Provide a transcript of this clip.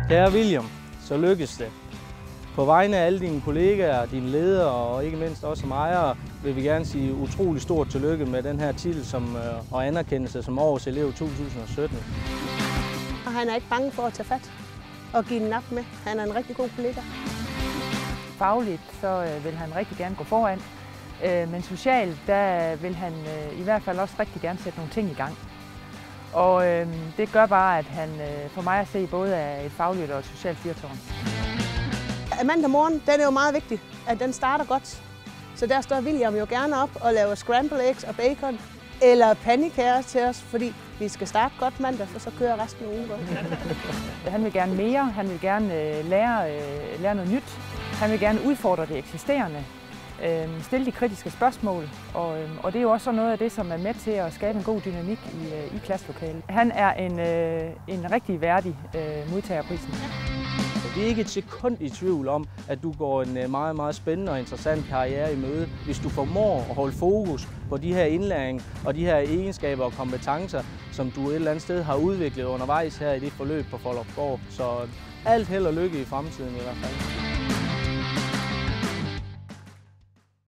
Kære William, så lykkes det. På vegne af alle dine kollegaer, dine ledere og ikke mindst også som ejere, vil vi gerne sige utrolig stort tillykke med den her titel og anerkendelse som årets elev 2017. Og han er ikke bange for at tage fat og give en nap med. Han er en rigtig god kollega. Fagligt så vil han rigtig gerne gå foran, men socialt der vil han i hvert fald også rigtig gerne sætte nogle ting i gang. Og det gør bare, at han for mig at se både er et fagligt og et socialt fyrtårn. Mandag morgen, den er jo meget vigtig, at den starter godt. Så der står William jo gerne op og laver scramble eggs og bacon eller pandekager til os, fordi vi skal starte godt mandag, for så kører resten af ugen godt. Han vil gerne mere, han vil gerne lære noget nyt. Han vil gerne udfordre det eksisterende, stille de kritiske spørgsmål, og det er jo også noget af det, som er med til at skabe en god dynamik i klasselokalet. Han er en rigtig værdig modtager af prisen. Vi er ikke et sekund i tvivl om, at du går en meget, meget spændende og interessant karriere i møde, hvis du formår at holde fokus på de her indlæring og de her egenskaber og kompetencer, som du et eller andet sted har udviklet undervejs her i det forløb på Foldrupgaard. Så alt held og lykke i fremtiden i hvert fald.